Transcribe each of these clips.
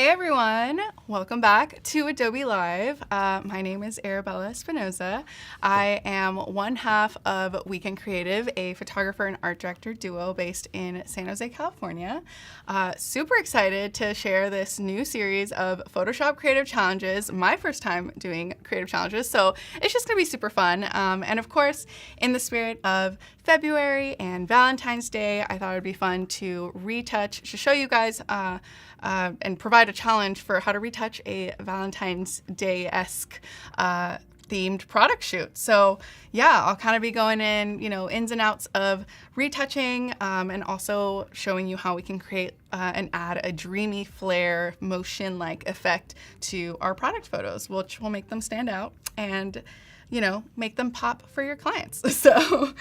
Hey everyone, welcome back to Adobe Live. My name is Arabela Espinoza. I am one half of Weekend Creative, a photographer and art director duo based in San Jose, California. Super excited to share this new series of Photoshop creative challenges, my first time doing creative challenges, so it's just gonna be super fun. And of course, in the spirit of February and Valentine's Day, I thought it'd be fun to retouch, to show you guys and provide a challenge for how to retouch a Valentine's Day-esque themed product shoot. So yeah, I'll kind of be going in, ins and outs of retouching and also showing you how we can create and add a dreamy flare motion-like effect to our product photos, which will make them stand out and make them pop for your clients. So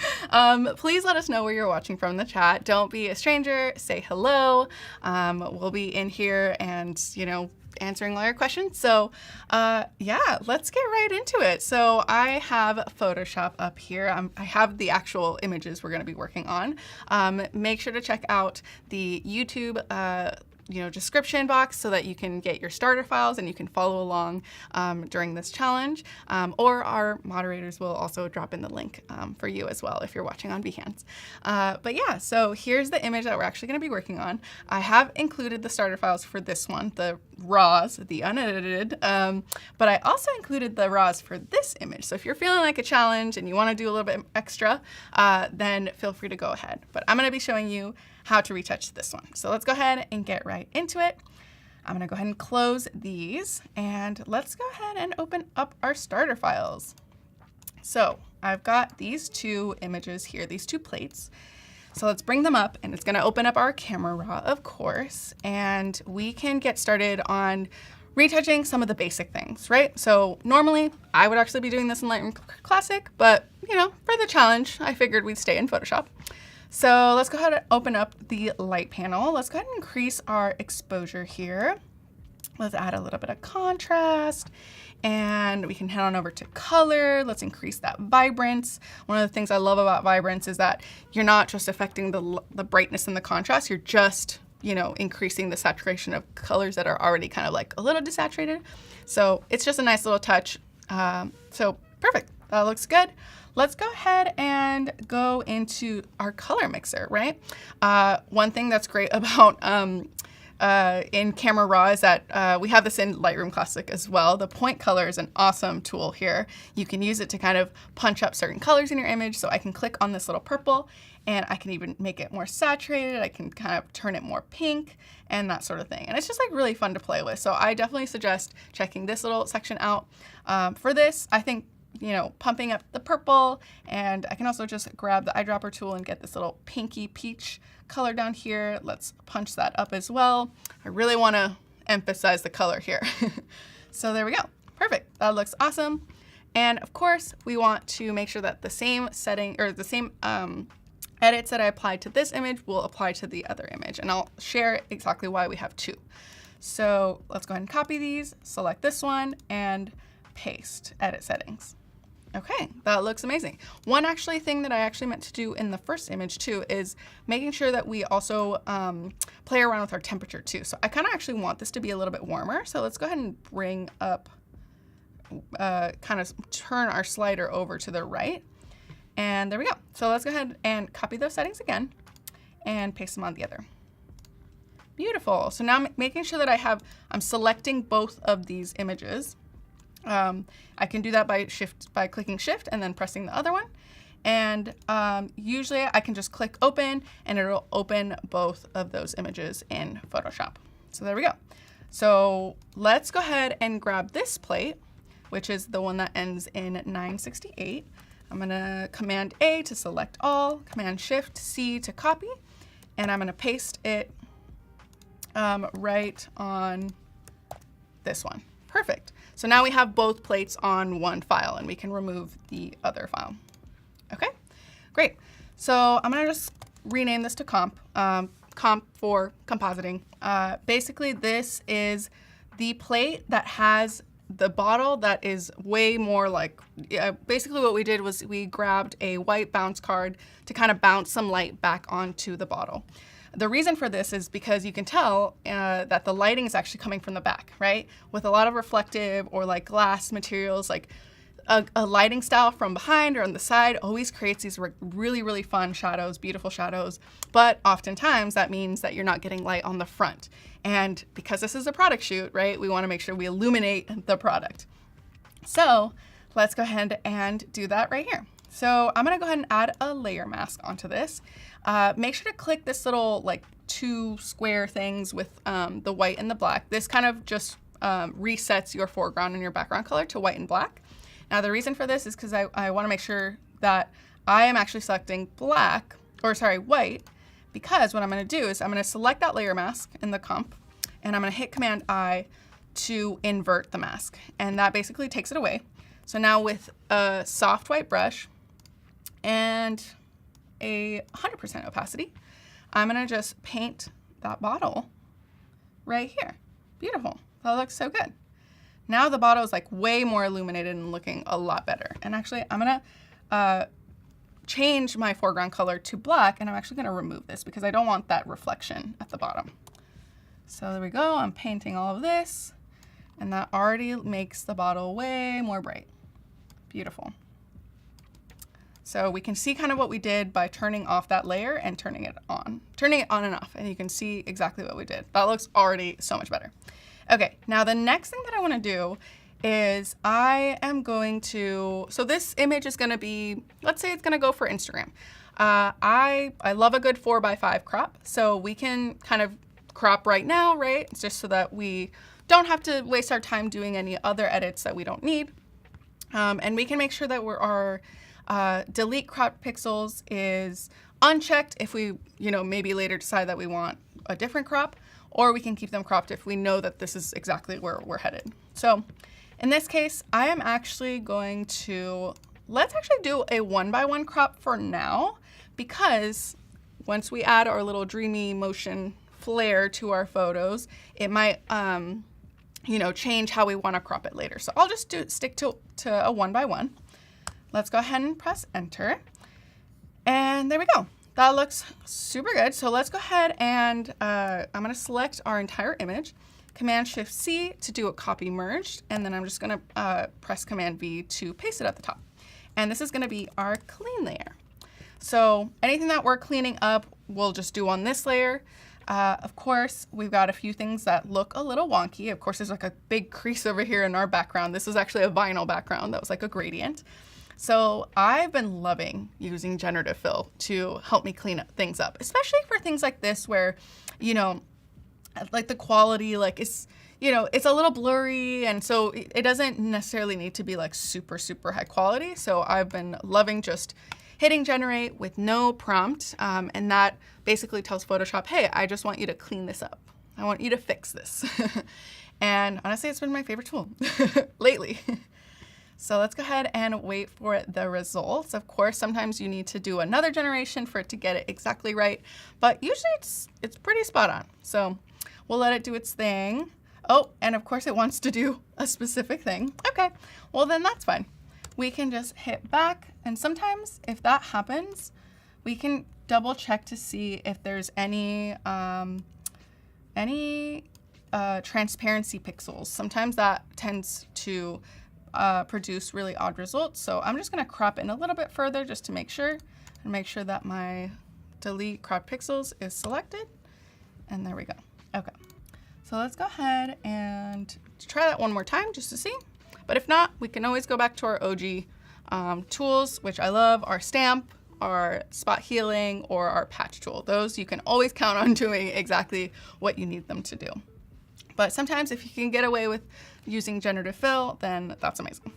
please let us know where you're watching from in the chat. Don't be a stranger, say hello. We'll be in here and, answering all your questions. So yeah, let's get right into it. So I have Photoshop up here. I have the actual images we're gonna be working on. Make sure to check out the YouTube description box so that you can get your starter files and you can follow along during this challenge. Or our moderators will also drop in the link for you as well if you're watching on Behance. But yeah, so here's the image that we're actually going to be working on. I have included the starter files for this one, the raws, the unedited, but I also included the raws for this image. So if you're feeling like a challenge and you want to do a little bit extra, then feel free to go ahead. But I'm going to be showing you how to retouch this one. So let's go ahead and get right into it. I'm gonna go ahead and close these and let's go ahead and open up our starter files. So I've got these two images here, these two plates. So let's bring them up and it's gonna open up our camera raw, of course, and we can get started on retouching some of the basic things, right? So normally I would actually be doing this in Lightroom Classic, but for the challenge, I figured we'd stay in Photoshop. So let's go ahead and open up the light panel. Let's go ahead and increase our exposure here. Let's add a little bit of contrast and we can head on over to color. Let's increase that vibrance. One of the things I love about vibrance is that you're not just affecting the brightness and the contrast, you're just increasing the saturation of colors that are already kind of like a little desaturated. So it's just a nice little touch. So perfect, that looks good. Let's go ahead and go into our color mixer, right? One thing that's great about in Camera Raw is that we have this in Lightroom Classic as well. The point color is an awesome tool here. You can use it to kind of punch up certain colors in your image. So I can click on this little purple and I can even make it more saturated. I can kind of turn it more pink and that sort of thing. And it's just like really fun to play with. So I definitely suggest checking this little section out. For this, I think pumping up the purple, and I can also just grab the eyedropper tool and get this little pinky peach color down here. Let's punch that up as well. I really want to emphasize the color here. So there we go. Perfect. That looks awesome. And of course, we want to make sure that the same setting or the same edits that I applied to this image will apply to the other image. And I'll share exactly why we have two. So let's go ahead and copy these, select this one, and paste edit settings. Okay, that looks amazing. One thing that I actually meant to do in the first image too is making sure that we also play around with our temperature too. So I kind of actually want this to be a little bit warmer. So let's go ahead and bring up, kind of turn our slider over to the right. And there we go. So let's go ahead and copy those settings again and paste them on the other. Beautiful. So now I'm making sure that I'm selecting both of these images. I can do that by clicking Shift and then pressing the other one. And usually I can just click open and it'll open both of those images in Photoshop. So there we go. So let's go ahead and grab this plate, which is the one that ends in 968. I'm gonna Command A to select all, Command Shift C to copy, and I'm gonna paste it right on this one. Perfect. So now we have both plates on one file and we can remove the other file. Okay, great. So I'm gonna just rename this to comp, comp for compositing. Basically this is the plate that has the bottle that is way more like, basically what we did was we grabbed a white bounce card to kind of bounce some light back onto the bottle. The reason for this is because you can tell that the lighting is actually coming from the back, right? With a lot of reflective or like glass materials, like a lighting style from behind or on the side always creates these really, really fun shadows, beautiful shadows. But oftentimes that means that you're not getting light on the front. And because this is a product shoot, right, we want to make sure we illuminate the product. So let's go ahead and do that right here. So I'm going to go ahead and add a layer mask onto this. Make sure to click this little like 2 square things with the white and the black. This kind of just resets your foreground and your background color to white and black. Now the reason for this is because I want to make sure that I am actually selecting white, because what I'm going to do is I'm going to select that layer mask in the comp, and I'm going to hit Command I to invert the mask, and that basically takes it away. So now with a soft white brush and a 100% opacity, I'm going to just paint that bottle right here. Beautiful. That looks so good. Now the bottle is like way more illuminated and looking a lot better. And actually I'm gonna change my foreground color to black, and I'm actually gonna remove this because I don't want that reflection at the bottom. So there we go, I'm painting all of this, and that already makes the bottle way more bright. Beautiful. So we can see kind of what we did by turning off that layer and turning it on and off, and you can see exactly what we did. That looks already so much better. Okay, now the next thing that I want to do is so this image is going to be, let's say it's going to go for Instagram. I love a good 4:5 crop, so we can kind of crop right now, right? It's just so that we don't have to waste our time doing any other edits that we don't need. And we can make sure that our delete crop pixels is unchecked if we, maybe later decide that we want a different crop, or we can keep them cropped if we know that this is exactly where we're headed. So in this case, I am actually going to, let's actually do a 1:1 crop for now, because once we add our little dreamy motion flair to our photos, it might, change how we want to crop it later. So I'll just stick to a 1:1. Let's go ahead and press enter. And there we go. That looks super good. So let's go ahead and I'm going to select our entire image, Command-Shift-C to do a copy merged, and then I'm just going to press Command-V to paste it at the top. And this is going to be our clean layer. So anything that we're cleaning up, we'll just do on this layer. Of course, we've got a few things that look a little wonky. Of course, there's like a big crease over here in our background. This is actually a vinyl background that was like a gradient. So I've been loving using generative fill to help me clean things up, especially for things like this where, like the quality, like it's a little blurry, and so it doesn't necessarily need to be like super, super high quality. So I've been loving just hitting generate with no prompt, and that basically tells Photoshop, hey, I just want you to clean this up. I want you to fix this. And honestly, it's been my favorite tool lately. So let's go ahead and wait for the results. Of course, sometimes you need to do another generation for it to get it exactly right, but usually it's pretty spot on. So we'll let it do its thing. Oh, and of course it wants to do a specific thing. Okay, well then that's fine. We can just hit back, and sometimes if that happens, we can double check to see if there's any transparency pixels. Sometimes that tends to produce really odd results. So I'm just going to crop in a little bit further just to make sure, and make sure that my delete crop pixels is selected. And there we go. Okay. So let's go ahead and try that one more time just to see. But if not, we can always go back to our OG tools, which I love, our stamp, our spot healing, or our patch tool. Those you can always count on doing exactly what you need them to do. But sometimes if you can get away with using generative fill, then that's amazing.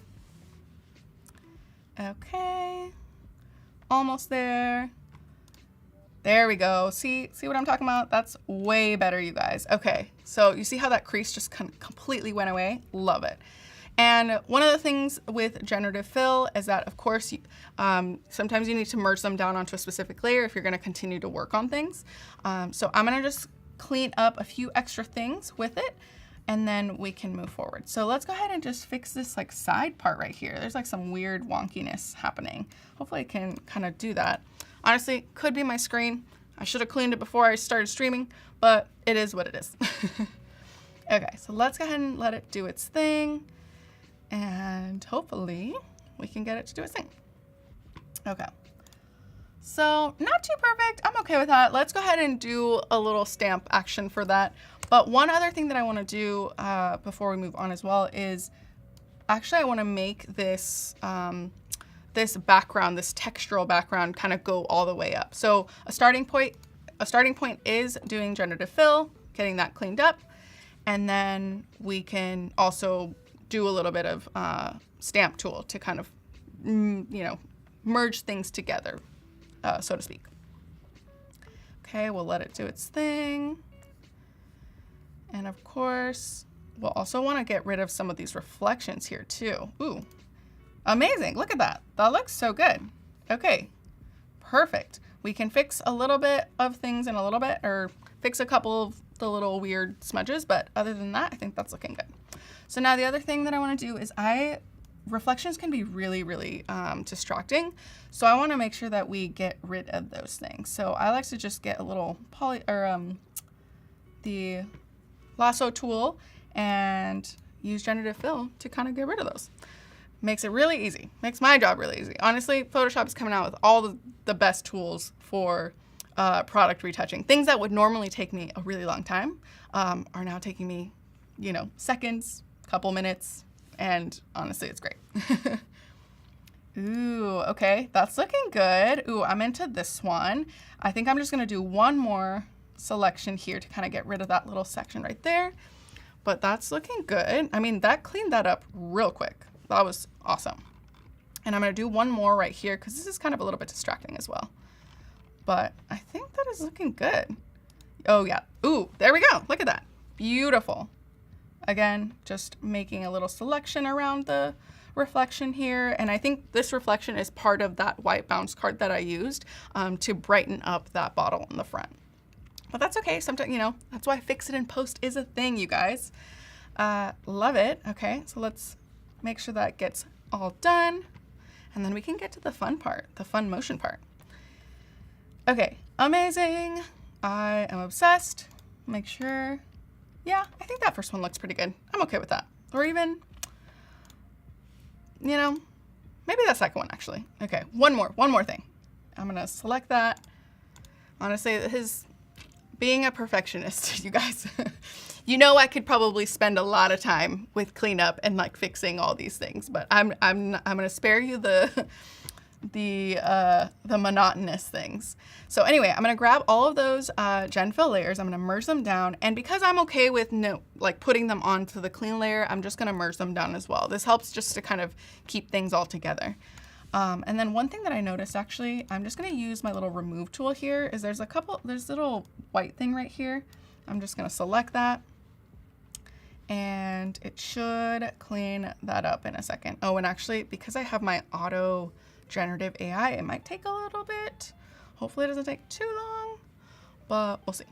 Okay, almost there. There we go. See what I'm talking about? That's way better, you guys. Okay, so you see how that crease just completely went away? Love it. And one of the things with generative fill is that, of course, sometimes you need to merge them down onto a specific layer if you're going to continue to work on things. So I'm going to just clean up a few extra things with it, and then we can move forward. So let's go ahead and just fix this like side part right here. There's like some weird wonkiness happening. Hopefully I can kind of do that. Honestly, could be my screen. I should have cleaned it before I started streaming, but it is what it is. Okay, so let's go ahead and let it do its thing. And hopefully we can get it to do its thing. Okay. So not too perfect. I'm okay with that. Let's go ahead and do a little stamp action for that. But one other thing that I want to do before we move on as well is actually I want to make this this background, this textural background, kind of go all the way up. So a starting point is doing generative fill, getting that cleaned up, and then we can also do a little bit of stamp tool to kind of merge things together, so to speak. Okay, we'll let it do its thing. And of course, we'll also want to get rid of some of these reflections here too. Ooh, amazing. Look at that. That looks so good. Okay, perfect. We can fix a little bit of things in a little bit, or fix a couple of the little weird smudges, but other than that, I think that's looking good. So now the other thing that I want to do is reflections can be really, really distracting. So I want to make sure that we get rid of those things. So I like to just get a little the lasso tool and use generative fill to kind of get rid of those. Makes it really easy. Makes my job really easy. Honestly, Photoshop is coming out with all the best tools for product retouching. Things that would normally take me a really long time are now taking me, seconds, couple minutes, and honestly, it's great. Ooh, okay, that's looking good. Ooh, I'm into this one. I think I'm just gonna do one more selection here to kind of get rid of that little section right there. But that's looking good. I mean, that cleaned that up real quick. That was awesome. And I'm gonna do one more right here because this is kind of a little bit distracting as well. But I think that is looking good. Oh yeah, ooh, there we go. Look at that, beautiful. Again, just making a little selection around the reflection here. And I think this reflection is part of that white bounce card that I used to brighten up that bottle in the front. But that's okay. Sometimes, that's why fix it in post is a thing, you guys. Love it. Okay, so let's make sure that gets all done. And then we can get to the fun part, the fun motion part. Okay, amazing. I am obsessed. Make sure. Yeah, I think that first one looks pretty good. I'm okay with that. Or even, maybe that second one actually. Okay, one more thing. I'm gonna select that. Honestly, being a perfectionist, you guys, I could probably spend a lot of time with cleanup and like fixing all these things, but I'm gonna spare you the monotonous things. So anyway, I'm gonna grab all of those gen fill layers, I'm gonna merge them down, and because I'm okay with putting them onto the clean layer, I'm just gonna merge them down as well. This helps just to kind of keep things all together. And then one thing that I noticed actually, I'm just gonna use my little remove tool here, is there's a little white thing right here. I'm just gonna select that, and it should clean that up in a second. Oh, and actually, because I have my auto generative AI, it might take a little bit. Hopefully it doesn't take too long, but we'll see.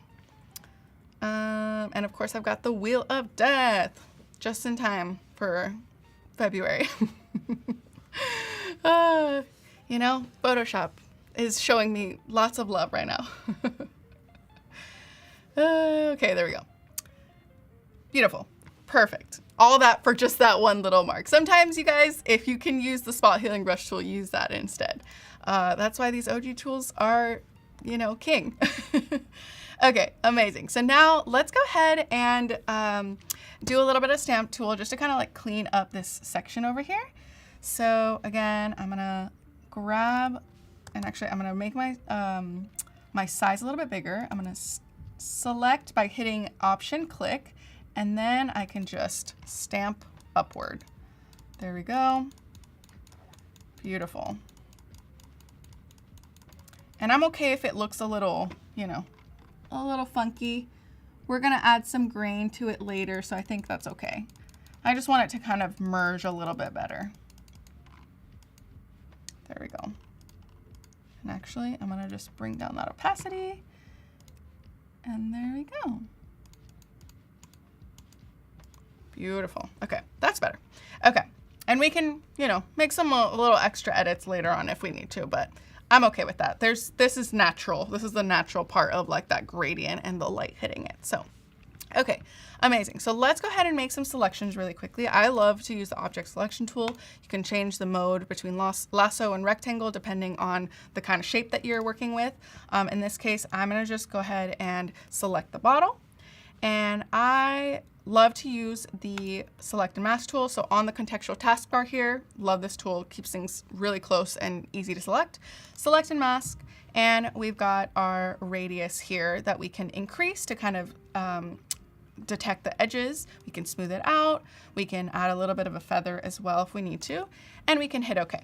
And of course I've got the Wheel of Death just in time for February. Photoshop is showing me lots of love right now. Okay, there we go. Beautiful. Perfect. All that for just that one little mark. Sometimes, you guys, if you can use the spot healing brush tool, use that instead. That's why these OG tools are, king. Okay, amazing. So now let's go ahead and do a little bit of stamp tool just to kind of like clean up this section over here. So again, I'm gonna grab, and actually I'm gonna make my my size a little bit bigger. I'm gonna select by hitting Option click, and then I can just stamp upward. There we go. Beautiful. And I'm okay if it looks a little, a little funky. We're gonna add some grain to it later, so I think that's okay. I just want it to kind of merge a little bit better. There we go. And actually, I'm gonna just bring down that opacity. And there we go. Beautiful. Okay, that's better. Okay, and we can, make some little extra edits later on if we need to, but I'm okay with that. This is natural. This is the natural part of like that gradient and the light hitting it. So, okay, amazing. So let's go ahead and make some selections really quickly. I love to use the object selection tool. You can change the mode between lasso and rectangle depending on the kind of shape that you're working with. In this case, I'm gonna just go ahead and select the bottle. And I love to use the select and mask tool. So on the contextual taskbar here, love this tool, keeps things really close and easy to select. Select and mask, and we've got our radius here that we can increase to kind of detect the edges. We can smooth it out. We can add a little bit of a feather as well if we need to, and we can hit OK.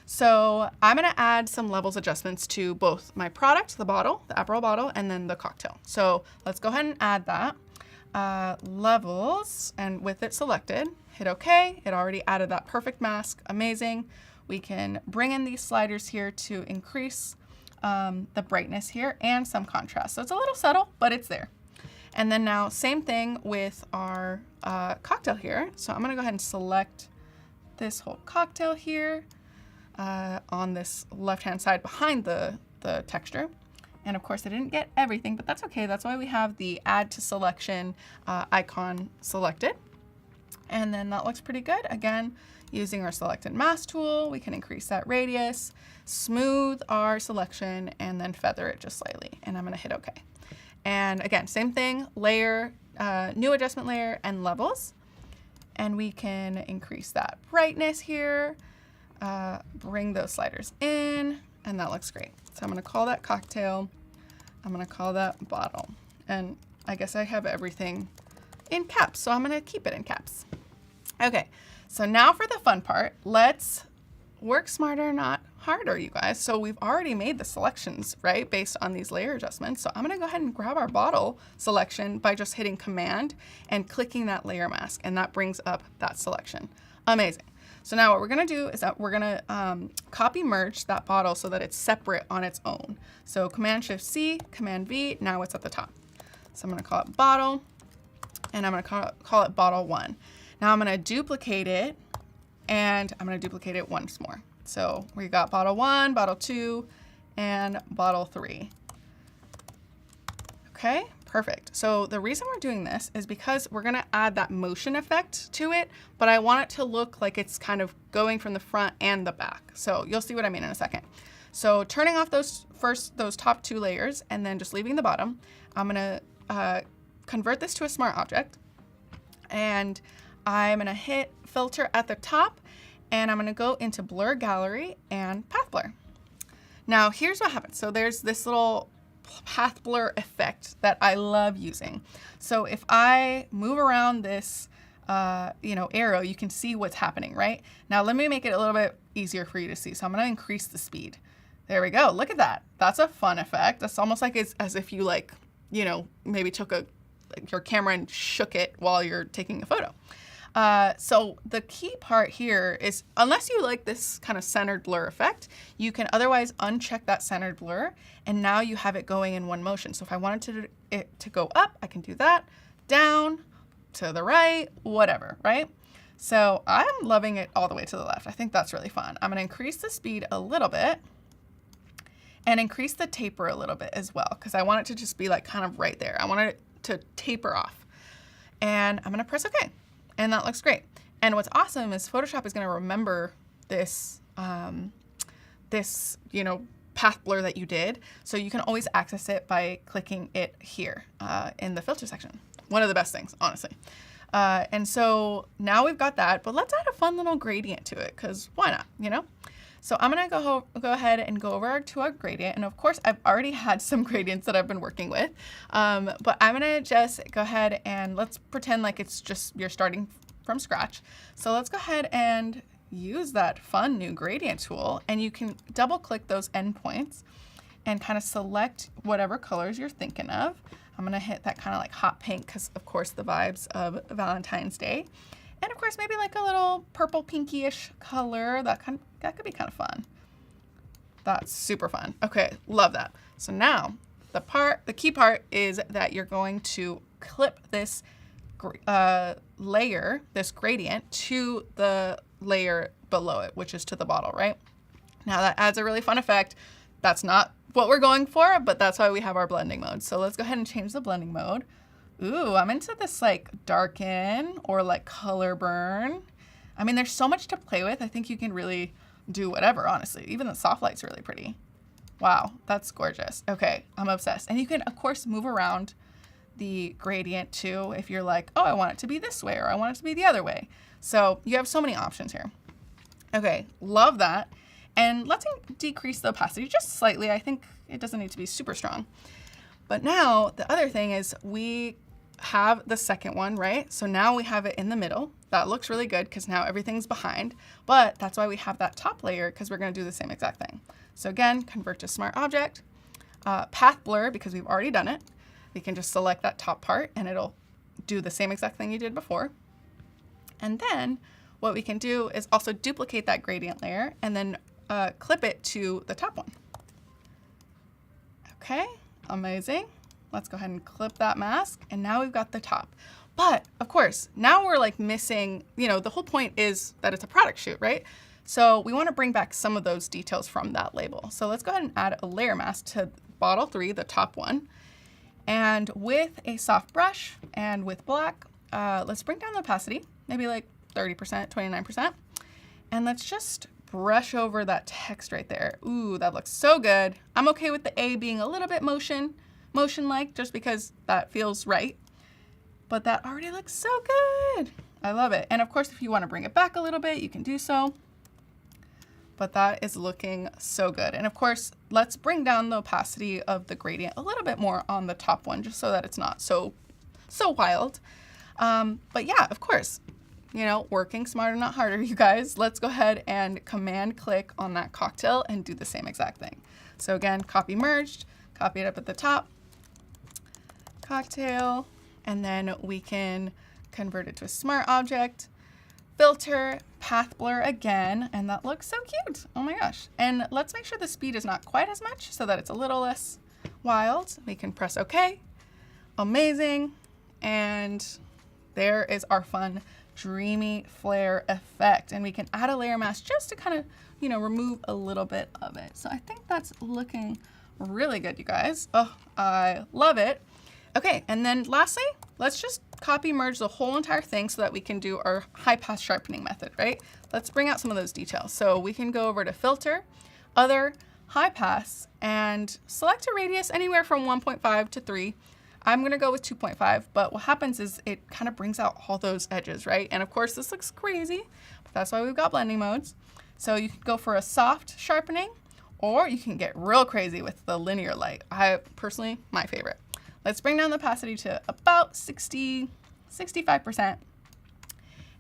So I'm going to add some levels adjustments to both my product, the bottle, the Aperol bottle, and then the cocktail. So let's go ahead and add that. Levels, and with it selected, hit OK. It already added that perfect mask. Amazing. We can bring in these sliders here to increase the brightness here and some contrast. So it's a little subtle, but it's there. And then now same thing with our cocktail here. So I'm going to go ahead and select this whole cocktail here on this left-hand side behind the texture. And of course I didn't get everything, but that's okay. That's why we have the add to selection icon selected. And then that looks pretty good. Again, using our select and mask tool, we can increase that radius, smooth our selection, and then feather it just slightly. And I'm gonna hit OK. And again, same thing, layer, new adjustment layer, and levels. And we can increase that brightness here, bring those sliders in, and that looks great. So I'm gonna call that cocktail. I'm gonna call that bottle. And I guess I have everything in caps, so I'm gonna keep it in caps. Okay, so now for the fun part, let's work smarter, not harder, you guys. So we've already made the selections, right, based on these layer adjustments. So I'm gonna go ahead and grab our bottle selection by just hitting Command and clicking that layer mask, and that brings up that selection. Amazing. So now what we're gonna do is that we're gonna copy merge that bottle so that it's separate on its own. So Command-Shift-C, Command-V, now it's at the top. So I'm gonna call it bottle, and I'm gonna call it bottle 1. Now I'm gonna duplicate it, and I'm gonna duplicate it once more. So we got bottle 1, bottle 2, and bottle 3. Okay, perfect. So the reason we're doing this is because we're gonna add that motion effect to it, but I want it to look like it's kind of going from the front and the back. So you'll see what I mean in a second. So turning off those top 2 layers and then just leaving the bottom, I'm gonna convert this to a smart object, and I'm gonna hit filter at the top, and I'm gonna go into blur gallery and path blur. Now here's what happens. So there's this little path blur effect that I love using. So if I move around this arrow, you can see what's happening, right? Now let me make it a little bit easier for you to see. So I'm gonna increase the speed. There we go, look at that. That's a fun effect. That's almost like it's as if you maybe took your camera and shook it while you're taking a photo. So the key part here is, unless you like this kind of centered blur effect, you can otherwise uncheck that centered blur, and now you have it going in one motion. So if I wanted it to go up, I can do that, down, to the right, whatever, right? So I'm loving it all the way to the left. I think that's really fun. I'm gonna increase the speed a little bit and increase the taper a little bit as well, because I want it to just be like kind of right there. I want it to taper off. And I'm gonna press OK. And that looks great. And what's awesome is Photoshop is going to remember this, path blur that you did. So you can always access it by clicking it here in the filter section. One of the best things, honestly. And so now we've got that, but let's add a fun little gradient to it, because why not, So I'm going to go ahead and go over to our gradient. And of course, I've already had some gradients that I've been working with. But I'm going to just go ahead and let's pretend like it's just you're starting from scratch. So let's go ahead and use that fun new gradient tool. And you can double click those endpoints and kind of select whatever colors you're thinking of. I'm going to hit that kind of like hot pink because, of course, the vibes of Valentine's Day. And of course, maybe like a little purple pinky-ish color. That could be kind of fun. That's super fun. Okay, love that. So now the key part is that you're going to clip this layer, this gradient, to the layer below it, which is to the bottle, right? Now that adds a really fun effect. That's not what we're going for, but that's why we have our blending mode. So let's go ahead and change the blending mode. Ooh, I'm into this like darken or like color burn. I mean, there's so much to play with. I think you can really do whatever, honestly. Even the soft light's really pretty. Wow, that's gorgeous. Okay, I'm obsessed. And you can, of course, move around the gradient too if you're like, oh, I want it to be this way or I want it to be the other way. So you have so many options here. Okay, love that. And let's decrease the opacity just slightly. I think it doesn't need to be super strong. But now the other thing is we have the second one, right? So now we have it in the middle. That looks really good because now everything's behind, but that's why we have that top layer because we're going to do the same exact thing. So again, convert to smart object, path blur because we've already done it. We can just select that top part and it'll do the same exact thing you did before. And then what we can do is also duplicate that gradient layer and then clip it to the top one. Okay, amazing. Let's go ahead and clip that mask. And now we've got the top. But of course, now we're like missing, you know, the whole point is that it's a product shoot, right? So we want to bring back some of those details from that label. So let's go ahead and add a layer mask to bottle 3, the top one. And with a soft brush and with black, let's bring down the opacity, maybe like 30%, 29%. And let's just brush over that text right there. Ooh, that looks so good. I'm okay with the A being a little bit motion-like just because that feels right. But that already looks so good. I love it. And of course, if you want to bring it back a little bit, you can do so. But that is looking so good. And of course, let's bring down the opacity of the gradient a little bit more on the top one, just so that it's not so wild. But yeah, of course, you know, working smarter, not harder, you guys. Let's go ahead and command click on that cocktail and do the same exact thing. So again, copy merged, copy it up at the top, cocktail, and then we can convert it to a smart object, filter, path blur again, and that looks so cute. Oh my gosh. And let's make sure the speed is not quite as much so that it's a little less wild. We can press OK. Amazing. And there is our fun dreamy flare effect. And we can add a layer mask just to kind of, you know, remove a little bit of it. So I think that's looking really good, you guys. Oh, I love it. Okay, and then lastly, let's just copy merge the whole entire thing so that we can do our high pass sharpening method, right? Let's bring out some of those details. So we can go over to filter, other, high pass, and select a radius anywhere from 1.5 to 3. I'm gonna go with 2.5, but what happens is it kind of brings out all those edges, right? And of course this looks crazy, but that's why we've got blending modes. So you can go for a soft sharpening, or you can get real crazy with the linear light. Personally, my favorite. Let's bring down the opacity to about 65%.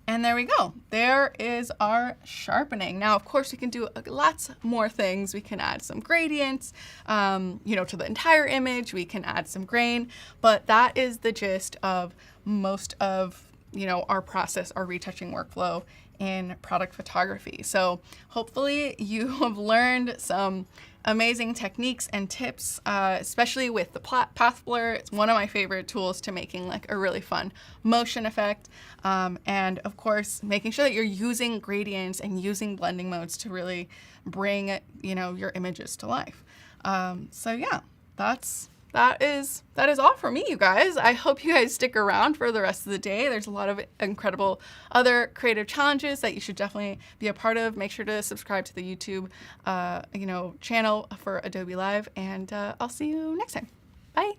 And there we go. There is our sharpening. Now, of course, we can do lots more things. We can add some gradients, you know, to the entire image. We can add some grain, but that is the gist of most of, you know, our process, our retouching workflow in product photography. So hopefully you have learned some amazing techniques and tips, especially with the path blur. It's one of my favorite tools to making like a really fun motion effect. And of course, making sure that you're using gradients and using blending modes to really bring, you know, your images to life. So yeah, that is all for me, you guys. I hope you guys stick around for the rest of the day. There's a lot of incredible other creative challenges that you should definitely be a part of. Make sure to subscribe to the YouTube, you know, channel for Adobe Live, and I'll see you next time. Bye.